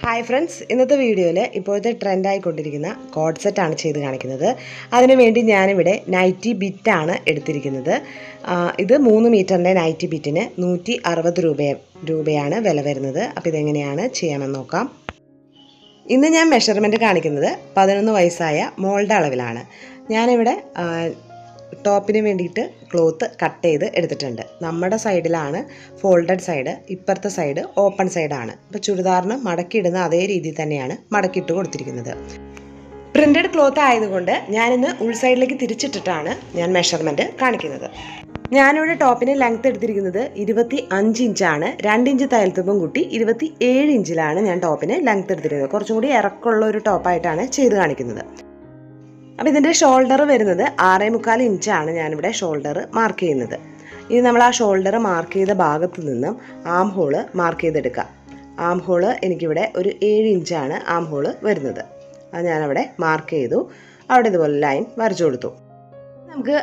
Hi friends, ഇന്നത്തെ വീഡിയോയിൽ ഇപ്പോഴത്തെ ട്രെൻഡായിക്കൊണ്ടിരിക്കുന്ന കോഡ് സെറ്റാണ് ചെയ്ത് കാണിക്കുന്നത്. അതിനുവേണ്ടി ഞാനിവിടെ നൈറ്റി ബിറ്റാണ് എടുത്തിരിക്കുന്നത്. ഇത് 3 മീറ്ററിൻ്റെ നൈറ്റി ബിറ്റിന് 160 രൂപയാണ് വില വരുന്നത്. അപ്പോൾ ഇതെങ്ങനെയാണ് ചെയ്യാമെന്ന് നോക്കാം. ഇന്ന് ഞാൻ മെഷർമെൻറ്റ് കാണിക്കുന്നത് 11 വയസ്സായ മോളുടെ അളവിലാണ്. ഞാനിവിടെ ടോപ്പിന് വേണ്ടിയിട്ട് ക്ലോത്ത് കട്ട് ചെയ്ത് എടുത്തിട്ടുണ്ട്. നമ്മുടെ സൈഡിലാണ് ഫോൾഡഡ് സൈഡ്, ഇപ്പുറത്തെ സൈഡ് ഓപ്പൺ സൈഡാണ്. അപ്പോൾ ചുരിദാറിന് മടക്കിയിടുന്ന അതേ രീതിയിൽ തന്നെയാണ് മടക്കിയിട്ട് കൊടുത്തിരിക്കുന്നത്. പ്രിൻറ്റഡ് ക്ലോത്ത് ആയതുകൊണ്ട് ഞാനിന്ന് ഉൾസൈഡിലേക്ക് തിരിച്ചിട്ടിട്ടാണ് ഞാൻ മെഷർമെൻറ്റ് കാണിക്കുന്നത്. ഞാനിവിടെ ടോപ്പിന് ലെങ്ത്ത് എടുത്തിരിക്കുന്നത് 25 ഇഞ്ചാണ്. 2 ഇഞ്ച് തയ്യൽത്തുമ്പും കൂട്ടി 27 ഇഞ്ചിലാണ് ഞാൻ ടോപ്പിന് ലെങ്ത്ത് എടുത്തിരിക്കുന്നത്. കുറച്ചും കൂടി ഇറക്കമുള്ള ഒരു ടോപ്പായിട്ടാണ് ചെയ്ത് കാണിക്കുന്നത്. അപ്പോൾ ഇതിൻ്റെ ഷോൾഡർ വരുന്നത് 6.25 ഇഞ്ചാണ് ഞാനിവിടെ ഷോൾഡർ മാർക്ക് ചെയ്യുന്നത്. ഇനി നമ്മൾ ആ ഷോൾഡർ മാർക്ക് ചെയ്ത ഭാഗത്ത് നിന്നും ആം ഹോള് മാർക്ക് ചെയ്തെടുക്കാം. ആം ഹോള് എനിക്കിവിടെ ഒരു 7 ഇഞ്ചാണ് ആം ഹോള് വരുന്നത്. അത് ഞാനവിടെ മാർക്ക് ചെയ്തു. അവിടെ ഇതുപോലെ ലൈൻ വരച്ചു കൊടുത്തു. നമുക്ക്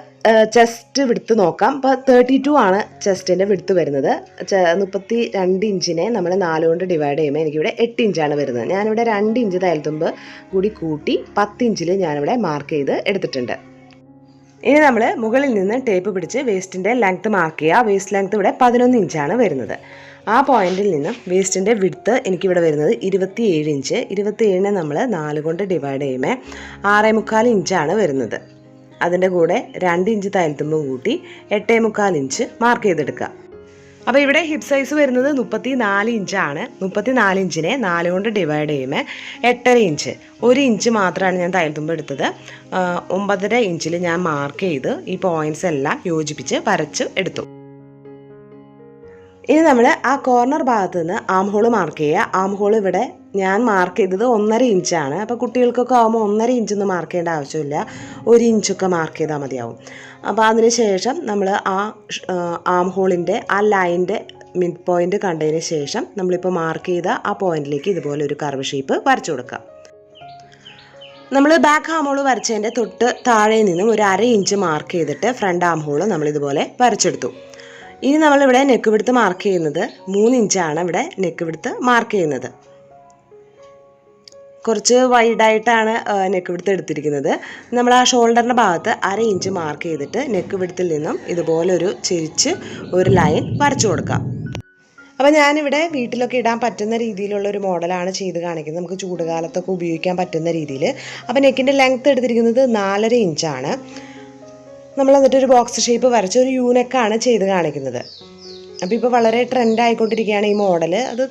ചെസ്റ്റ് വിഡ്ത്ത് നോക്കാം. ഇപ്പോൾ 32 ആണ് ചെസ്റ്റിൻ്റെ വിഡ്ത്ത് വരുന്നത്. 32 ഇഞ്ചിനെ നമ്മൾ 4 കൊണ്ട് ഡിവൈഡ് ചെയ്യുമ്പോൾ എനിക്കിവിടെ 8 ഇഞ്ചാണ് വരുന്നത്. ഞാനിവിടെ 2 ഇഞ്ച് തയ്യൽത്തുമ്പ് കൂടി കൂട്ടി 10 ഇഞ്ചിൽ ഞാനിവിടെ മാർക്ക് ചെയ്ത് എടുത്തിട്ടുണ്ട്. ഇനി നമ്മൾ മുകളിൽ നിന്ന് ടേപ്പ് പിടിച്ച് വേസ്റ്റിൻ്റെ ലെങ്ത്ത് മാർക്ക് ചെയ്യുക. വേസ്റ്റ് ലെങ്ത്ത് ഇവിടെ 11 ഇഞ്ചാണ് വരുന്നത്. ആ പോയിന്റിൽ നിന്നും വേസ്റ്റിൻ്റെ വിഡ്ത്ത് എനിക്കിവിടെ വരുന്നത് 27 ഇഞ്ച്. 27നെ നമ്മൾ 4 കൊണ്ട് ഡിവൈഡ് ചെയ്യുമ്പോൾ 6.25 ഇഞ്ചാണ് വരുന്നത്. അതിൻ്റെ കൂടെ 2 ഇഞ്ച് തയ്യൽത്തുമ്പും കൂട്ടി 8.25 ഇഞ്ച് മാർക്ക് ചെയ്തെടുക്കുക. അപ്പോൾ ഇവിടെ ഹിപ്പ് സൈസ് വരുന്നത് 34 ഇഞ്ചാണ്. 34 ഇഞ്ചിനെ 4 കൊണ്ട് ഡിവൈഡ് ചെയ്യുമ്പോൾ 8.5 ഇഞ്ച്. 1 ഇഞ്ച് മാത്രമാണ് ഞാൻ തയ്യൽത്തുമ്പ് എടുത്തത്. 9.5 ഇഞ്ചിൽ ഞാൻ മാർക്ക് ചെയ്ത് ഈ പോയിൻറ്റ്സ് എല്ലാം യോജിപ്പിച്ച് വരച്ച് എടുത്തു. ഇനി നമ്മൾ ആ കോർണർ ഭാഗത്ത് നിന്ന് ആം ഹോൾ മാർക്ക് ചെയ്യുക. ആം ഹോൾ ഇവിടെ ഞാൻ മാർക്ക് ചെയ്തത് 1.5 ഇഞ്ചാണ്. അപ്പോൾ കുട്ടികൾക്കൊക്കെ ആകുമ്പോൾ 1.5 ഇഞ്ചൊന്നും മാർക്ക് ചെയ്യേണ്ട ആവശ്യമില്ല. 1 ഇഞ്ചൊക്കെ മാർക്ക് ചെയ്താൽ മതിയാവും. അപ്പോൾ അതിന് ശേഷം നമ്മൾ ആ ആം ഹോളിൻ്റെ ആ ലൈൻ്റെ മിഡ് പോയിൻ്റ് കണ്ടതിന് ശേഷം നമ്മളിപ്പോൾ മാർക്ക് ചെയ്ത ആ പോയിന്റിലേക്ക് ഇതുപോലെ ഒരു കർവ് ഷേപ്പ് വരച്ചു കൊടുക്കാം. നമ്മൾ ബാക്ക് ആം ഹോൾ വരച്ചതിൻ്റെ തൊട്ട് താഴെ നിന്നും ഒരു 1/2 ഇഞ്ച് മാർക്ക് ചെയ്തിട്ട് ഫ്രണ്ട് ആം ഹോൾ നമ്മളിതുപോലെ വരച്ചെടുത്തു. ഇനി നമ്മളിവിടെ നെക്ക് വിഡ്ത്ത് മാർക്ക് ചെയ്യുന്നത് 3 ഇഞ്ചാണ് ഇവിടെ നെക്ക് വിഡ്ത്ത് മാർക്ക് ചെയ്യുന്നത്. കുറച്ച് വൈഡായിട്ടാണ് നെക്ക് വിഡ്ത്ത് എടുത്തിരിക്കുന്നത്. നമ്മൾ ആ ഷോൾഡറിൻ്റെ ഭാഗത്ത് 1/2 ഇഞ്ച് മാർക്ക് ചെയ്തിട്ട് നെക്ക് വിഡ്ത്തിൽ നിന്നും ഇതുപോലൊരു ചെരിച്ച് ഒരു ലൈൻ വരച്ചു കൊടുക്കാം. അപ്പോൾ ഞാനിവിടെ വീട്ടിലൊക്കെ ഇടാൻ പറ്റുന്ന രീതിയിലുള്ളൊരു മോഡലാണ് ചെയ്ത് കാണിക്കുന്നത്. നമുക്ക് ചൂടുകാലത്തൊക്കെ ഉപയോഗിക്കാൻ പറ്റുന്ന രീതിയിൽ. അപ്പോൾ നെക്കിൻ്റെ ലെങ്ത്ത് എടുത്തിരിക്കുന്നത് 4.5 ഇഞ്ചാണ്. നമ്മൾ എന്നിട്ടൊരു ബോക്സ് ഷേപ്പ് വരച്ച് ഒരു യൂനെക്കാണ് ചെയ്ത് കാണിക്കുന്നത്. അപ്പോൾ ഇപ്പോൾ വളരെ ട്രെൻഡായിക്കൊണ്ടിരിക്കുകയാണ് ഈ മോഡൽ. അത്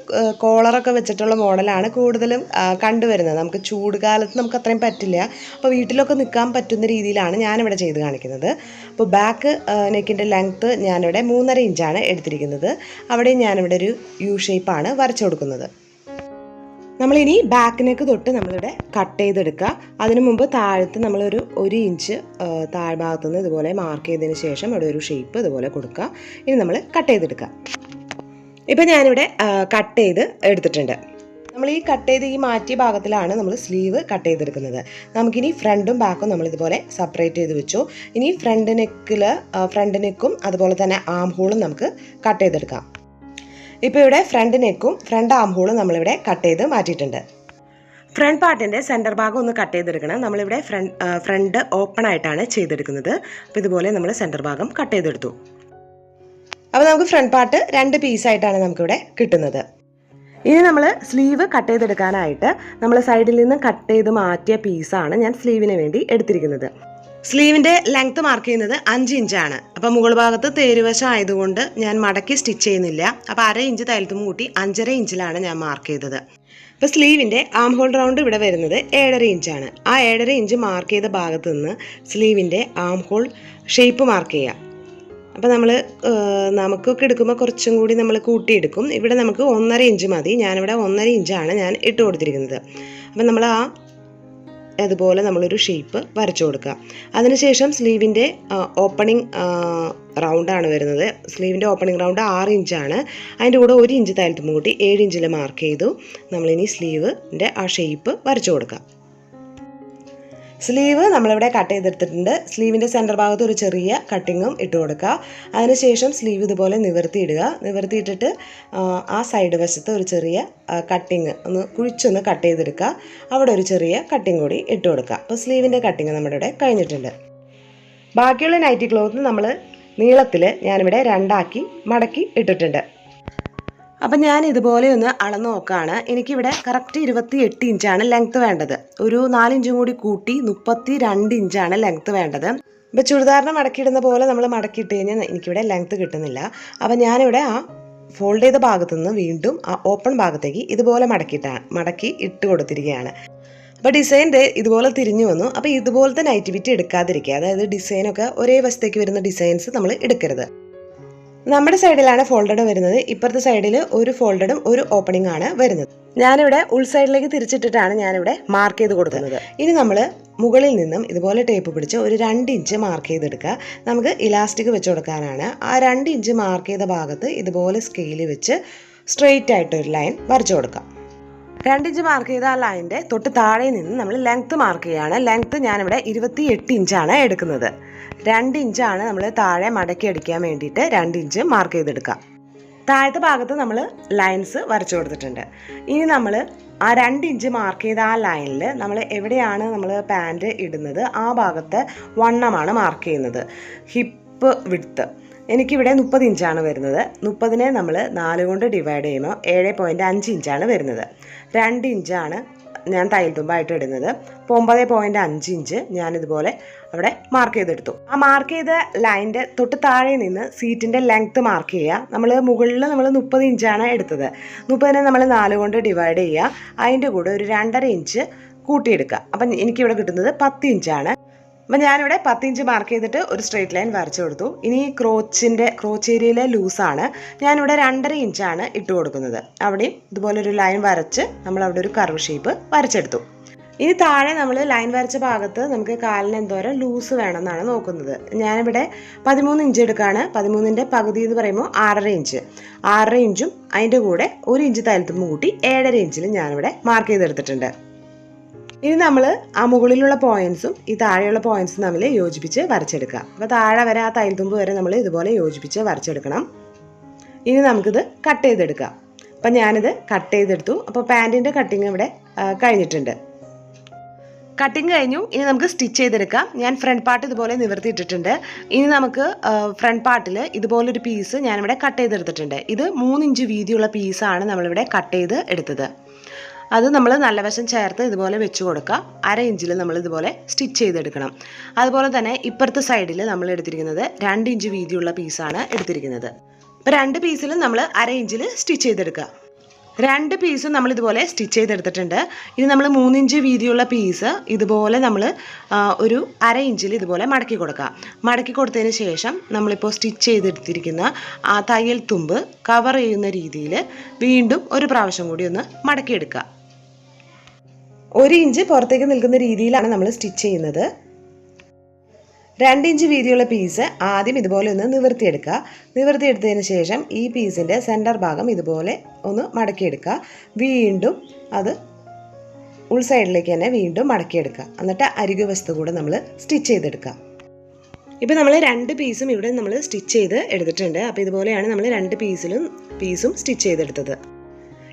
കോളറൊക്കെ വെച്ചിട്ടുള്ള മോഡലാണ് കൂടുതലും കണ്ടുവരുന്നത്. നമുക്ക് ചൂട് കാലത്ത് നമുക്ക് അത്രയും പറ്റില്ല. അപ്പോൾ വീട്ടിലൊക്കെ നിൽക്കാൻ പറ്റുന്ന രീതിയിലാണ് ഞാനിവിടെ ചെയ്ത് കാണിക്കുന്നത്. അപ്പോൾ ബാക്ക് നെക്കിൻ്റെ ലെങ്ത്ത് ഞാനിവിടെ 3.5 ഇഞ്ചാണ് എടുത്തിരിക്കുന്നത്. അവിടെ ഞാനിവിടെ ഒരു യു ഷേപ്പാണ് വരച്ചു കൊടുക്കുന്നത്. നമ്മളിനി ബാക്ക് നെക്ക് തൊട്ട് നമ്മളിവിടെ കട്ട് ചെയ്തെടുക്കുക. അതിനു മുമ്പ് താഴത്ത് നമ്മളൊരു 1 ഇഞ്ച് താഴ്ഭാഗത്തു നിന്ന് ഇതുപോലെ മാർക്ക് ചെയ്തതിന് ശേഷം ഇവിടെ ഒരു ഷേപ്പ് ഇതുപോലെ കൊടുക്കുക. ഇനി നമ്മൾ കട്ട് ചെയ്തെടുക്കുക. ഇപ്പം ഞാനിവിടെ കട്ട് ചെയ്ത് എടുത്തിട്ടുണ്ട്. നമ്മൾ ഈ കട്ട് ചെയ്ത് ഈ മാറ്റിയ ഭാഗത്തിലാണ് നമ്മൾ സ്ലീവ് കട്ട് ചെയ്തെടുക്കുന്നത്. നമുക്കിനി ഫ്രണ്ടും ബാക്കും നമ്മളിതുപോലെ സെപ്പറേറ്റ് ചെയ്ത് വെച്ചു. ഇനി ഫ്രണ്ട് നെക്കും അതുപോലെ തന്നെ ആം ഹോളും നമുക്ക് കട്ട് ചെയ്തെടുക്കാം. ഇപ്പോൾ ഇവിടെ ഫ്രണ്ട് നെക്കും ഫ്രണ്ട് ആം ഹോളും നമ്മളിവിടെ കട്ട് ചെയ്ത് മാറ്റിയിട്ടുണ്ട്. ഫ്രണ്ട് പാർട്ടിൻ്റെ സെൻറ്റർ ഭാഗം ഒന്ന് കട്ട് ചെയ്തെടുക്കണം. നമ്മളിവിടെ ഫ്രണ്ട് ഓപ്പൺ ആയിട്ടാണ് ചെയ്തെടുക്കുന്നത്. അപ്പോൾ ഇതുപോലെ നമ്മൾ സെൻറ്റർ ഭാഗം കട്ട് ചെയ്തെടുത്തു. അപ്പോൾ നമുക്ക് ഫ്രണ്ട് പാർട്ട് 2 പീസായിട്ടാണ് നമുക്കിവിടെ കിട്ടുന്നത്. ഇനി നമ്മൾ സ്ലീവ് കട്ട് ചെയ്തെടുക്കാനായിട്ട് നമ്മൾ സൈഡിൽ നിന്ന് കട്ട് ചെയ്ത് മാറ്റിയ പീസാണ് ഞാൻ സ്ലീവിന് വേണ്ടി എടുത്തിരിക്കുന്നത്. സ്ലീവിൻ്റെ ലെങ്ത്ത് മാർക്ക് ചെയ്യുന്നത് 5 ഇഞ്ചാണ്. അപ്പോൾ മുകൾ ഭാഗത്ത് തേരുവശം ആയതുകൊണ്ട് ഞാൻ മടക്കി സ്റ്റിച്ച് ചെയ്യുന്നില്ല. അപ്പോൾ 1/2 ഇഞ്ച് തയ്യൽത്തും കൂട്ടി 5.5 ഇഞ്ചിലാണ് ഞാൻ മാർക്ക് ചെയ്തത്. അപ്പോൾ സ്ലീവിൻ്റെ ആം ഹോൾ റൗണ്ട് ഇവിടെ വരുന്നത് 7.5 ഇഞ്ചാണ്. ആ 7.5 ഇഞ്ച് മാർക്ക് ചെയ്ത ഭാഗത്ത് നിന്ന് സ്ലീവിൻ്റെ ആം ഹോൾ ഷേപ്പ് മാർക്ക് ചെയ്യുക. അപ്പോൾ നമുക്കൊക്കെ എടുക്കുമ്പോൾ കുറച്ചും കൂടി നമ്മൾ കൂട്ടിയെടുക്കും. ഇവിടെ നമുക്ക് 1.5 ഇഞ്ച് മതി. ഞാനിവിടെ 1.5 ഇഞ്ചാണ് ഞാൻ ഇട്ട് കൊടുത്തിരിക്കുന്നത്. അപ്പോൾ നമ്മൾ അതുപോലെ നമ്മളൊരു ഷേപ്പ് വരച്ചു കൊടുക്കുക. അതിനുശേഷം സ്ലീവിൻ്റെ ഓപ്പണിംഗ് റൗണ്ടാണ് വരുന്നത്. സ്ലീവിൻ്റെ ഓപ്പണിംഗ് റൗണ്ട് 6 ഇഞ്ചാണ്. അതിൻ്റെ കൂടെ 1 ഇഞ്ച് തയ്യൽത്തുമ്പ് കൂട്ടി 7 ഇഞ്ചിൽ മാർക്ക് ചെയ്തു. നമ്മളിനി സ്ലീവിൻ്റെ ആ ഷേപ്പ് വരച്ചു കൊടുക്കുക. സ്ലീവ് നമ്മളിവിടെ കട്ട് ചെയ്തെടുത്തിട്ടുണ്ട്. സ്ലീവിൻ്റെ സെൻറ്റർ ഭാഗത്ത് ഒരു ചെറിയ കട്ടിങ്ങും ഇട്ട് കൊടുക്കുക. അതിനുശേഷം സ്ലീവ് ഇതുപോലെ നിവർത്തിയിടുക. നിവർത്തിയിട്ടിട്ട് ആ സൈഡ് വശത്ത് ഒരു ചെറിയ കട്ടിങ് ഒന്ന് കുഴിച്ചൊന്ന് കട്ട് ചെയ്തെടുക്കുക. അവിടെ ഒരു ചെറിയ കട്ടിങ് കൂടി ഇട്ട് കൊടുക്കുക. അപ്പോൾ സ്ലീവിൻ്റെ കട്ടിങ് നമ്മുടെ ഇവിടെ കഴിഞ്ഞിട്ടുണ്ട്. ബാക്കിയുള്ള നൈറ്റി ക്ലോത്ത് നമ്മൾ നീളത്തിൽ ഞാനിവിടെ 2 ആക്കി മടക്കി ഇട്ടിട്ടുണ്ട്. അപ്പം ഞാൻ ഇതുപോലെ ഒന്ന് അളന്ന് നോക്കുകയാണ്. എനിക്കിവിടെ കറക്റ്റ് 28 ഇഞ്ചാണ് ലെങ്ത്ത് വേണ്ടത്. ഒരു 4 ഇഞ്ചും കൂടി കൂട്ടി 32 ഇഞ്ചാണ് ലെങ്ത്ത് വേണ്ടത്. ഇപ്പോൾ ചുരിദാറിന് മടക്കിയിടുന്ന പോലെ നമ്മൾ മടക്കിയിട്ട് കഴിഞ്ഞാൽ എനിക്കിവിടെ ലെങ്ത്ത് കിട്ടുന്നില്ല. അപ്പം ഞാനിവിടെ ആ ഫോൾഡ് ചെയ്ത ഭാഗത്തു നിന്ന് വീണ്ടും ആ ഓപ്പൺ ഭാഗത്തേക്ക് ഇതുപോലെ മടക്കി ഇട്ട് കൊടുത്തിരിക്കുകയാണ്. അപ്പോൾ ഡിസൈൻ ഇതുപോലെ തിരിഞ്ഞു വന്നു. അപ്പോൾ ഇതുപോലത്തെ നൈറ്റി ബിറ്റ് എടുക്കാതിരിക്കുക. അതായത് ഡിസൈനൊക്കെ ഒരേ വശത്തേക്ക് വരുന്ന ഡിസൈൻസ് നമ്മൾ എടുക്കരുത്. നമ്മുടെ സൈഡിലാണ് ഫോൾഡഡ് വരുന്നത്. ഇപ്പുറത്തെ സൈഡിൽ ഒരു ഫോൾഡഡും ഒരു ഓപ്പണിംഗ് ആണ് വരുന്നത്. ഞാനിവിടെ ഉൾസൈഡിലേക്ക് തിരിച്ചിട്ടിട്ടാണ് ഞാനിവിടെ മാർക്ക് ചെയ്ത് കൊടുക്കുന്നത്. ഇനി നമ്മൾ മുകളിൽ നിന്നും ഇതുപോലെ ടേപ്പ് പിടിച്ച് ഒരു 2 ഇഞ്ച് മാർക്ക് ചെയ്തെടുക്കുക. നമുക്ക് ഇലാസ്റ്റിക് വെച്ച് കൊടുക്കാനാണ്. ആ 2 ഇഞ്ച് മാർക്ക് ചെയ്ത ഭാഗത്ത് ഇതുപോലെ സ്കെയിൽ വെച്ച് സ്ട്രെയിറ്റ് ആയിട്ടൊരു ലൈൻ വരച്ചു കൊടുക്കാം. 2 ഇഞ്ച് മാർക്ക് ചെയ്ത ആ ലൈനിൻ്റെ തൊട്ട് താഴെ നിന്ന് നമ്മൾ ലെങ്ത്ത് മാർക്ക് ചെയ്യുകയാണ്. ലെങ്ത്ത് ഞാനിവിടെ 28 ഇഞ്ചാണ് എടുക്കുന്നത്. 2 ഇഞ്ചാണ് നമ്മൾ താഴെ മടക്കി അടിക്കാൻ വേണ്ടിയിട്ട് 2 ഇഞ്ച് മാർക്ക് ചെയ്തെടുക്കുക. താഴത്തെ ഭാഗത്ത് നമ്മൾ ലൈൻസ് വരച്ചു കൊടുത്തിട്ടുണ്ട്. ഇനി നമ്മൾ ആ 2 ഇഞ്ച് മാർക്ക് ചെയ്ത ആ ലൈനിൽ നമ്മൾ എവിടെയാണ് നമ്മൾ പാൻറ് ഇടുന്നത് ആ ഭാഗത്തെ വണ്ണമാണ് മാർക്ക് ചെയ്യുന്നത്. ഹിപ്പ് വിഡ്ത്ത് എനിക്കിവിടെ 30 ഇഞ്ചാണ് വരുന്നത്. 30നെ നമ്മൾ 4 കൊണ്ട് ഡിവൈഡ് ചെയ്യുമ്പോൾ 7.5 ഇഞ്ചാണ് വരുന്നത്. 2 ഇഞ്ചാണ് ഞാൻ തയ്യൽ തുമ്പായിട്ട് ഇടുന്നത്. അപ്പോൾ 9.5 ഇഞ്ച് ഞാനിതുപോലെ അവിടെ മാർക്ക് ചെയ്തെടുത്തു. ആ മാർക്ക് ചെയ്ത ലൈൻ്റെ തൊട്ട് താഴെ നിന്ന് സീറ്റിൻ്റെ ലെങ്ത്ത് മാർക്ക് ചെയ്യുക. നമ്മൾ മുകളിൽ നമ്മൾ 30 ഇഞ്ചാണ് എടുത്തത്. 30നെ നമ്മൾ 4 കൊണ്ട് ഡിവൈഡ് ചെയ്യുക. അതിൻ്റെ കൂടെ ഒരു 2.5 ഇഞ്ച് കൂട്ടിയെടുക്കുക. അപ്പം എനിക്കിവിടെ കിട്ടുന്നത് 10 ഇഞ്ചാണ്. അപ്പം ഞാനിവിടെ 10 ഇഞ്ച് മാർക്ക് ചെയ്തിട്ട് ഒരു സ്ട്രെയിറ്റ് ലൈൻ വരച്ചു കൊടുത്തു. ഇനി ക്രോച്ച് ഏരിയയിലെ ലൂസാണ്. ഞാനിവിടെ 2.5 ഇഞ്ചാണ് ഇട്ട് കൊടുക്കുന്നത്. അവിടെയും ഇതുപോലൊരു ലൈൻ വരച്ച് നമ്മൾ അവിടെ ഒരു കർവ് ഷേപ്പ് വരച്ചെടുത്തു. ഇനി താഴെ നമ്മൾ ലൈൻ വരച്ച ഭാഗത്ത് നമുക്ക് കാലിന് എന്തോരം ലൂസ് വേണമെന്നാണ് നോക്കുന്നത്. ഞാനിവിടെ 13 ഇഞ്ച് എടുക്കുകയാണ്. 13ൻ്റെ പകുതി എന്ന് പറയുമ്പോൾ 6.5 ഇഞ്ച്. 6.5 ഇഞ്ചും അതിൻ്റെ കൂടെ 1 ഇഞ്ച് തയ്യൽത്തുമ്പ് കൂട്ടി 7.5 ഇഞ്ചിൽ ഞാനിവിടെ മാർക്ക് ചെയ്തെടുത്തിട്ടുണ്ട്. ഇനി നമ്മൾ ആ മുകളിലുള്ള പോയിൻറ്സും ഈ താഴെയുള്ള പോയിൻറ്സും തമ്മിൽ യോജിപ്പിച്ച് വരച്ചെടുക്കുക. അപ്പോൾ താഴെ വരെ ആ തയ്യൽത്തുമ്പ് വരെ നമ്മൾ ഇതുപോലെ യോജിപ്പിച്ച് വരച്ചെടുക്കണം. ഇനി നമുക്കിത് കട്ട് ചെയ്തെടുക്കാം. അപ്പം ഞാനിത് കട്ട് ചെയ്തെടുത്തു. അപ്പോൾ പാൻറ്റിൻ്റെ കട്ടിങ് ഇവിടെ കഴിഞ്ഞിട്ടുണ്ട്. കട്ടിങ് കഴിഞ്ഞു. ഇനി നമുക്ക് സ്റ്റിച്ച് ചെയ്തെടുക്കാം. ഞാൻ ഫ്രണ്ട് പാർട്ട് ഇതുപോലെ നിവർത്തിയിട്ടിട്ടുണ്ട്. ഇനി നമുക്ക് ഫ്രണ്ട് പാർട്ടിൽ ഇതുപോലൊരു പീസ് ഞാനിവിടെ കട്ട് ചെയ്തെടുത്തിട്ടുണ്ട്. ഇത് 3 ഇഞ്ച് വീതിയുള്ള പീസാണ് നമ്മളിവിടെ കട്ട് ചെയ്ത് എടുത്തത്. അത് നമ്മൾ നല്ല വശം ചേർത്ത് ഇതുപോലെ വെച്ച് കൊടുക്കുക. 1/2 ഇഞ്ചിൽ നമ്മൾ ഇതുപോലെ സ്റ്റിച്ച് ചെയ്തെടുക്കണം. അതുപോലെ തന്നെ ഇപ്പുറത്തെ സൈഡിൽ നമ്മൾ എടുത്തിരിക്കുന്നത് 2 ഇഞ്ച് വീതിയുള്ള പീസാണ് എടുത്തിരിക്കുന്നത്. അപ്പോൾ 2 പീസിലും നമ്മൾ 1/2 ഇഞ്ചിൽ സ്റ്റിച്ച് ചെയ്തെടുക്കുക. 2 പീസും നമ്മൾ ഇതുപോലെ സ്റ്റിച്ച് ചെയ്തെടുത്തിട്ടുണ്ട്. ഇനി നമ്മൾ 3 ഇഞ്ച് വീതിയുള്ള പീസ് ഇതുപോലെ നമ്മൾ ഒരു 1/2 ഇഞ്ചിൽ ഇതുപോലെ മടക്കി കൊടുക്കുക. മടക്കി കൊടുത്തതിന് ശേഷം നമ്മളിപ്പോൾ സ്റ്റിച്ച് ചെയ്തെടുത്തിരിക്കുന്ന ആ തയ്യൽ തുമ്പ് കവർ ചെയ്യുന്ന രീതിയിൽ വീണ്ടും ഒരു പ്രാവശ്യം കൂടി ഒന്ന് മടക്കിയെടുക്കുക. 1 ഇഞ്ച് പുറത്തേക്ക് നിൽക്കുന്ന രീതിയിലാണ് നമ്മൾ സ്റ്റിച്ച് ചെയ്യുന്നത്. 2 ഇഞ്ച് വീതിയുള്ള പീസ് ആദ്യം ഇതുപോലെ ഒന്ന് നിവർത്തിയെടുക്കുക. നിവർത്തിയെടുത്തതിന് ശേഷം ഈ പീസിൻ്റെ സെൻറ്റർ ഭാഗം ഇതുപോലെ ഒന്ന് മടക്കിയെടുക്കുക. വീണ്ടും അത് ഉൾസൈഡിലേക്ക് തന്നെ വീണ്ടും മടക്കിയെടുക്കുക. എന്നിട്ട് അരികു വശത്ത് കൂടെ നമ്മൾ സ്റ്റിച്ച് ചെയ്തെടുക്കുക. ഇപ്പോൾ നമ്മൾ 2 പീസും ഇവിടെ നമ്മൾ സ്റ്റിച്ച് ചെയ്ത് എടുത്തിട്ടുണ്ട്. അപ്പോൾ ഇതുപോലെയാണ് നമ്മൾ 2 പീസും സ്റ്റിച്ച് ചെയ്തെടുത്തത്.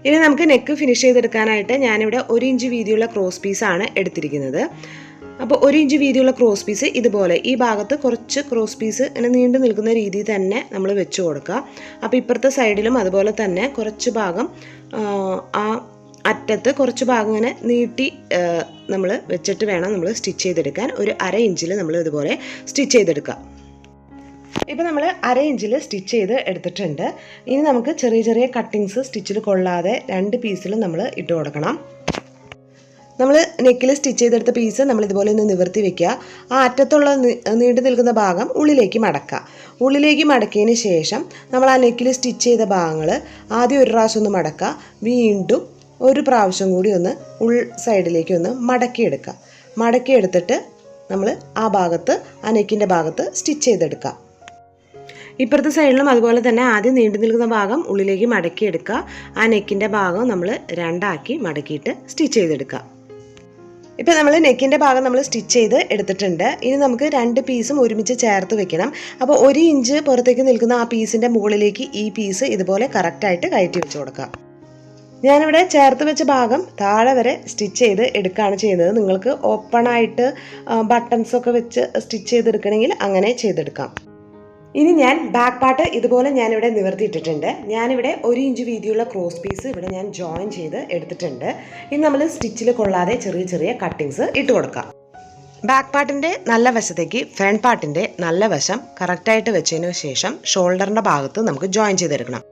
ഇനി നമുക്ക് നെക്ക് ഫിനിഷ് ചെയ്തെടുക്കാനായിട്ട് ഞാനിവിടെ 1 ഇഞ്ച് വീതിയുള്ള ക്രോസ് പീസാണ് എടുത്തിരിക്കുന്നത്. അപ്പോൾ 1 ഇഞ്ച് വീതിയുള്ള ക്രോസ് പീസ് ഇതുപോലെ ഈ ഭാഗത്ത് കുറച്ച് ക്രോസ് പീസ് ഇങ്ങനെ നീണ്ടു നിൽക്കുന്ന രീതിയിൽ തന്നെ നമ്മൾ വെച്ച് കൊടുക്കുക. അപ്പോൾ ഇപ്പുറത്തെ സൈഡിലും അതുപോലെ തന്നെ കുറച്ച് ഭാഗം ആ അറ്റത്ത് കുറച്ച് ഭാഗം ഇങ്ങനെ നീട്ടി നമ്മൾ വെച്ചിട്ട് വേണം നമ്മൾ സ്റ്റിച്ച് ചെയ്തെടുക്കാൻ. ഒരു 1/2 ഇഞ്ചിൽ നമ്മൾ ഇതുപോലെ സ്റ്റിച്ച് ചെയ്തെടുക്കുക. ഇപ്പോൾ നമ്മൾ 1/2 ഇഞ്ചിൽ സ്റ്റിച്ച് ചെയ്ത് എടുത്തിട്ടുണ്ട്. ഇനി നമുക്ക് ചെറിയ ചെറിയ കട്ടിങ്സ് സ്റ്റിച്ചിൽ കൊള്ളാതെ 2 പീസിലും നമ്മൾ ഇട്ട് കൊടുക്കണം. നമ്മൾ നെക്കിൽ സ്റ്റിച്ച് ചെയ്തെടുത്ത പീസ് നമ്മൾ ഇതുപോലെ ഒന്ന് നിവർത്തി വെക്കുക. ആ അറ്റത്തുള്ള നീണ്ടു നിൽക്കുന്ന ഭാഗം ഉള്ളിലേക്ക് മടക്കുക. ഉള്ളിലേക്ക് മടക്കിയതിന് ശേഷം നമ്മൾ ആ നെക്കിൽ സ്റ്റിച്ച് ചെയ്ത ഭാഗങ്ങൾ ആദ്യം ഒരു പ്രാവശ്യം ഒന്ന് മടക്കുക. വീണ്ടും ഒരു പ്രാവശ്യം കൂടി ഒന്ന് ഉൾ സൈഡിലേക്ക് ഒന്ന് മടക്കിയെടുക്കുക. മടക്കിയെടുത്തിട്ട് നമ്മൾ ആ ഭാഗത്ത് ആ നെക്കിൻ്റെ ഭാഗത്ത് സ്റ്റിച്ച് ചെയ്തെടുക്കുക. ഇപ്പുറത്തെ സൈഡിലും അതുപോലെ തന്നെ ആദ്യം നീണ്ടു നിൽക്കുന്ന ഭാഗം ഉള്ളിലേക്ക് മടക്കിയെടുക്കുക. ആ നെക്കിൻ്റെ ഭാഗം നമ്മൾ 2 ആക്കി മടക്കിയിട്ട് സ്റ്റിച്ച് ചെയ്തെടുക്കുക. ഇപ്പോൾ നമ്മൾ നെക്കിൻ്റെ ഭാഗം നമ്മൾ സ്റ്റിച്ച് ചെയ്ത് എടുത്തിട്ടുണ്ട്. ഇനി നമുക്ക് 2 പീസും ഒരുമിച്ച് ചേർത്ത് വെക്കണം. അപ്പോൾ 1 ഇഞ്ച് പുറത്തേക്ക് നിൽക്കുന്ന ആ പീസിൻ്റെ മുകളിലേക്ക് ഈ പീസ് ഇതുപോലെ കറക്റ്റായിട്ട് കയറ്റി വെച്ച് കൊടുക്കാം. ഞാനിവിടെ ചേർത്ത് വെച്ച ഭാഗം താഴെ വരെ സ്റ്റിച്ച് ചെയ്ത് എടുക്കുകയാണ് ചെയ്യുന്നത്. നിങ്ങൾക്ക് ഓപ്പണായിട്ട് ബട്ടൺസൊക്കെ വെച്ച് സ്റ്റിച്ച് ചെയ്തെടുക്കണമെങ്കിൽ അങ്ങനെ ചെയ്തെടുക്കാം. ഇനി ഞാൻ ബാക്ക് പാർട്ട് ഇതുപോലെ ഞാനിവിടെ നിവർത്തിയിട്ടിട്ടുണ്ട്. ഞാനിവിടെ 1 ഇഞ്ച് വീതിയുള്ള ക്രോസ് പീസ് ഇവിടെ ഞാൻ ജോയിൻ ചെയ്ത് എടുത്തിട്ടുണ്ട്. ഇനി നമ്മൾ സ്റ്റിച്ചിൽ കൊള്ളാതെ ചെറിയ ചെറിയ കട്ടിങ്സ് ഇട്ട് കൊടുക്കാം. ബാക്ക് പാർട്ടിൻ്റെ നല്ല വശത്തേക്ക് ഫ്രണ്ട് പാർട്ടിൻ്റെ നല്ല വശം കറക്റ്റായിട്ട് വെച്ചതിന് ശേഷം ഷോൾഡറിൻ്റെ ഭാഗത്ത് നമുക്ക് ജോയിൻ ചെയ്തെടുക്കണം.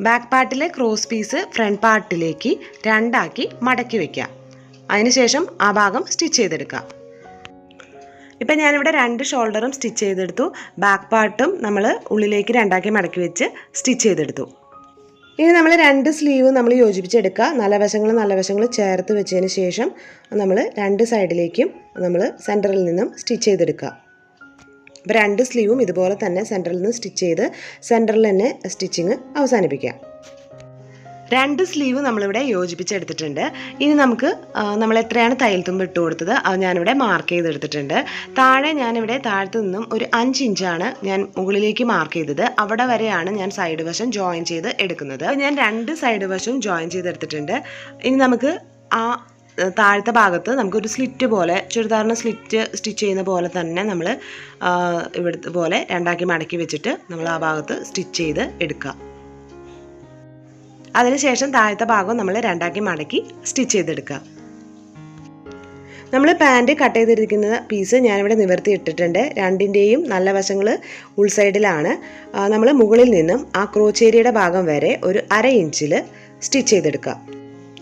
ബാക്ക് പാർട്ടിലെ ക്രോസ് പീസ് ഫ്രണ്ട് പാർട്ടിലേക്ക് 2 ആക്കി മടക്കി വയ്ക്കാം. അതിനുശേഷം ആ ഭാഗം സ്റ്റിച്ച് ചെയ്തെടുക്കാം. ഇപ്പം ഞാനിവിടെ 2 ഷോൾഡറും സ്റ്റിച്ച് ചെയ്തെടുത്തു. ബാക്ക് പാർട്ടും നമ്മൾ ഉള്ളിലേക്ക് 2 ആക്കി മടക്കി വെച്ച് സ്റ്റിച്ച് ചെയ്തെടുത്തു. ഇനി നമ്മൾ 2 സ്ലീവ് നമ്മൾ യോജിപ്പിച്ചെടുക്കുക. നല്ല വശങ്ങൾ ചേർത്ത് വെച്ചതിന് ശേഷം നമ്മൾ 2 സൈഡിലേക്കും നമ്മൾ സെൻറ്ററിൽ നിന്നും സ്റ്റിച്ച് ചെയ്തെടുക്കുക. അപ്പോൾ 2 സ്ലീവും ഇതുപോലെ തന്നെ സെൻറ്ററിൽ നിന്ന് സ്റ്റിച്ച് ചെയ്ത് സെൻറ്ററിൽ തന്നെ സ്റ്റിച്ചിങ് അവസാനിപ്പിക്കാം. 2 സ്ലീവ് നമ്മളിവിടെ യോജിപ്പിച്ചെടുത്തിട്ടുണ്ട്. ഇനി നമുക്ക് നമ്മൾ എത്രയാണ് തയ്യൽ തുമ്പ് ഇട്ട് കൊടുത്തത് അത് ഞാനിവിടെ മാർക്ക് ചെയ്തെടുത്തിട്ടുണ്ട്. ഞാനിവിടെ താഴത്തു നിന്നും ഒരു 5 ഇഞ്ചാണ് ഞാൻ മുകളിലേക്ക് മാർക്ക് ചെയ്തത്. അവിടെ വരെയാണ് ഞാൻ സൈഡ് വശം ജോയിൻ ചെയ്ത് എടുക്കുന്നത്. ഞാൻ 2 സൈഡ് വശവും ജോയിൻ ചെയ്തെടുത്തിട്ടുണ്ട്. ഇനി നമുക്ക് ആ താഴത്തെ ഭാഗത്ത് നമുക്കൊരു സ്ലിറ്റ് പോലെ ചുരിദാറിന് സ്ലിറ്റ് സ്റ്റിച്ച് ചെയ്യുന്ന പോലെ തന്നെ നമ്മൾ ഇവിടുത്തെ പോലെ 2 ആക്കി മടക്കി വെച്ചിട്ട് നമ്മൾ ആ ഭാഗത്ത് സ്റ്റിച്ച് ചെയ്ത് എടുക്കുക. അതിനുശേഷം താഴത്തെ ഭാഗം നമ്മൾ 2 ആക്കി മടക്കി സ്റ്റിച്ച് ചെയ്തെടുക്കുക. നമ്മൾ പാൻറ് കട്ട് ചെയ്തിരിക്കുന്ന പീസ് ഞാനിവിടെ നിവർത്തി ഇട്ടിട്ടുണ്ട്. 2ൻ്റെയും നല്ല വശങ്ങൾ ഉൾസൈഡിലാണ്. നമ്മൾ മുകളിൽ നിന്നും ആ ക്രോച്ചേരിയുടെ ഭാഗം വരെ ഒരു 1/2 ഇഞ്ചിൽ സ്റ്റിച്ച് ചെയ്തെടുക്കുക.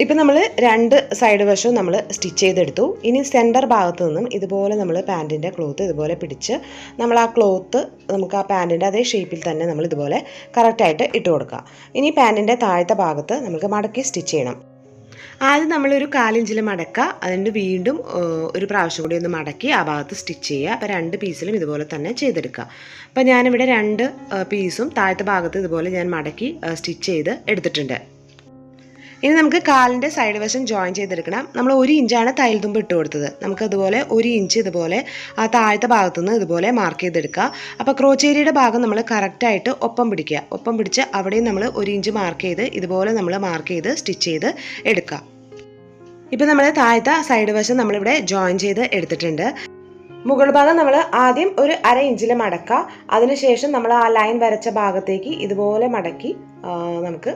ഇപ്പം നമ്മൾ 2 സൈഡ് വശവും നമ്മൾ സ്റ്റിച്ച് ചെയ്തെടുത്തു. ഇനി സെൻറ്റർ ഭാഗത്ത് നിന്നും ഇതുപോലെ നമ്മൾ പാൻറ്റിൻ്റെ ക്ലോത്ത് ഇതുപോലെ പിടിച്ച് നമ്മൾ ആ ക്ലോത്ത് നമുക്ക് ആ പാൻറ്റിൻ്റെ അതേ ഷേപ്പിൽ തന്നെ നമ്മൾ ഇതുപോലെ കറക്റ്റായിട്ട് ഇട്ട് കൊടുക്കുക. ഇനി പാൻറ്റിൻ്റെ താഴത്തെ ഭാഗത്ത് നമുക്ക് മടക്കി സ്റ്റിച്ച് ചെയ്യണം. ആദ്യം നമ്മളൊരു 1/4 ഇഞ്ചിൽ മടക്കുക. അതിൻ്റെ വീണ്ടും ഒരു പ്രാവശ്യം കൂടി ഒന്ന് മടക്കി ആ ഭാഗത്ത് സ്റ്റിച്ച് ചെയ്യുക. അപ്പോൾ 2 പീസിലും ഇതുപോലെ തന്നെ ചെയ്തെടുക്കുക. അപ്പോൾ ഞാനിവിടെ 2 പീസും താഴത്തെ ഭാഗത്ത് ഇതുപോലെ ഞാൻ മടക്കി സ്റ്റിച്ച് ചെയ്ത് എടുത്തിട്ടുണ്ട്. ഇനി നമുക്ക് കാലിൻ്റെ സൈഡ് വശം ജോയിൻ ചെയ്തെടുക്കണം. നമ്മൾ 1 ഇഞ്ചാണ് തയ്യൽ തുമ്പ് ഇട്ട് കൊടുത്തത്. നമുക്കതുപോലെ 1 ഇഞ്ച് ഇതുപോലെ ആ താഴത്തെ ഭാഗത്തുനിന്ന് ഇതുപോലെ മാർക്ക് ചെയ്തെടുക്കുക. അപ്പോൾ ക്രോച്ചേരിയുടെ ഭാഗം നമ്മൾ കറക്റ്റായിട്ട് ഒപ്പം പിടിക്കുക. ഒപ്പം പിടിച്ച് അവിടെയും നമ്മൾ 1 ഇഞ്ച് മാർക്ക് ചെയ്ത് ഇതുപോലെ നമ്മൾ മാർക്ക് ചെയ്ത് സ്റ്റിച്ച് ചെയ്ത് എടുക്കുക. ഇപ്പോൾ നമ്മൾ താഴത്തെ സൈഡ് വശം നമ്മളിവിടെ ജോയിൻ ചെയ്ത് എടുത്തിട്ടുണ്ട്. മുകൾ ഭാഗം നമ്മൾ ആദ്യം ഒരു 1/2 ഇഞ്ചിൽ മടക്കുക. അതിനുശേഷം നമ്മൾ ആ ലൈൻ വരച്ച ഭാഗത്തേക്ക് ഇതുപോലെ മടക്കി നമുക്ക്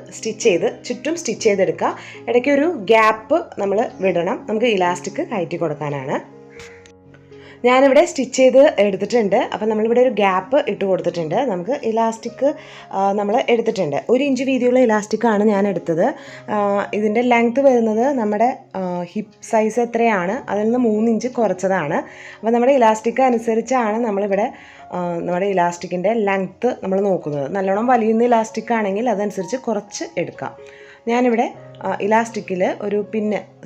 ചുറ്റും സ്റ്റിച്ച് ചെയ്തെടുക്കുക. ഇടയ്ക്ക് ഒരു ഗ്യാപ്പ് നമ്മൾ വിടണം. നമുക്ക് ഇലാസ്റ്റിക് കയറ്റി കൊടുക്കാനാണ്. ഞാനിവിടെ സ്റ്റിച്ച് ചെയ്ത് എടുത്തിട്ടുണ്ട്. അപ്പം നമ്മളിവിടെ ഒരു ഗ്യാപ്പ് ഇട്ട് കൊടുത്തിട്ടുണ്ട്. നമുക്ക് ഇലാസ്റ്റിക് നമ്മൾ എടുത്തിട്ടുണ്ട്. 1 ഇഞ്ച് വീതിയുള്ള ഇലാസ്റ്റിക്കാണ് ഞാൻ എടുത്തത്. ഇതിൻ്റെ ലെങ്ത്ത് വരുന്നത് നമ്മുടെ ഹിപ്പ് സൈസ് എത്രയാണ് അതിൽ നിന്ന് 3 ഇഞ്ച് കുറച്ചതാണ്. അപ്പോൾ നമ്മുടെ ഇലാസ്റ്റിക് അനുസരിച്ചാണ് നമ്മളിവിടെ നമ്മുടെ ഇലാസ്റ്റിക്കിൻ്റെ ലെങ്ത്ത് നമ്മൾ നോക്കുന്നത്. നല്ലോണം വലിയുന്ന ഇലാസ്റ്റിക് ആണെങ്കിൽ അതനുസരിച്ച് കുറച്ച് എടുക്കാം. ഞാനിവിടെ ഇലാസ്റ്റിക്കിൽ ഒരു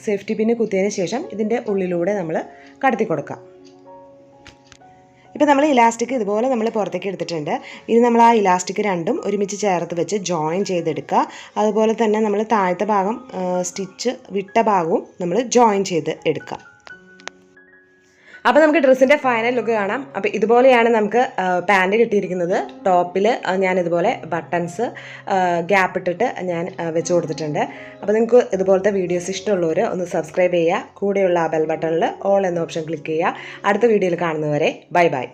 സേഫ്റ്റി പിന്ന് കുത്തിയതിന് ശേഷം ഇതിൻ്റെ ഉള്ളിലൂടെ നമ്മൾ കടത്തി കൊടുക്കാം. ഇപ്പോൾ നമ്മൾ ഇലാസ്റ്റിക് ഇതുപോലെ നമ്മൾ പുറത്തേക്ക് എടുത്തിട്ടുണ്ട്. ഇനി നമ്മൾ ആ ഇലാസ്റ്റിക് 2ഉം ഒരുമിച്ച് ചേർത്ത് വെച്ച് ജോയിൻ ചെയ്തെടുക്കുക. അതുപോലെ തന്നെ നമ്മൾ താഴത്തെ ഭാഗം സ്റ്റിച്ച് വിട്ട ഭാഗവും നമ്മൾ ജോയിൻ ചെയ്ത് എടുക്കുക. അപ്പോൾ നമുക്ക് ഡ്രസ്സിൻ്റെ ഫൈനൽ ലുക്ക് കാണാം. അപ്പോൾ ഇതുപോലെയാണ് നമുക്ക് പാൻറ് കിട്ടിയിരിക്കുന്നത്. ടോപ്പിൽ ഞാൻ ഇതുപോലെ ബട്ടൺസ് ഗ്യാപ്പ് ഇട്ടിട്ട് ഞാൻ വെച്ച് കൊടുത്തിട്ടുണ്ട്. അപ്പോൾ നിങ്ങൾക്ക് ഇതുപോലത്തെ വീഡിയോസ് ഇഷ്ടമുള്ളവർ ഒന്ന് സബ്സ്ക്രൈബ് ചെയ്യുക. കൂടെയുള്ള ആ ബെൽ ബട്ടണിൽ ഓൾ എന്ന ഓപ്ഷൻ ക്ലിക്ക് ചെയ്യുക. അടുത്ത വീഡിയോയിൽ കാണുന്നവരെ ബൈ ബൈ.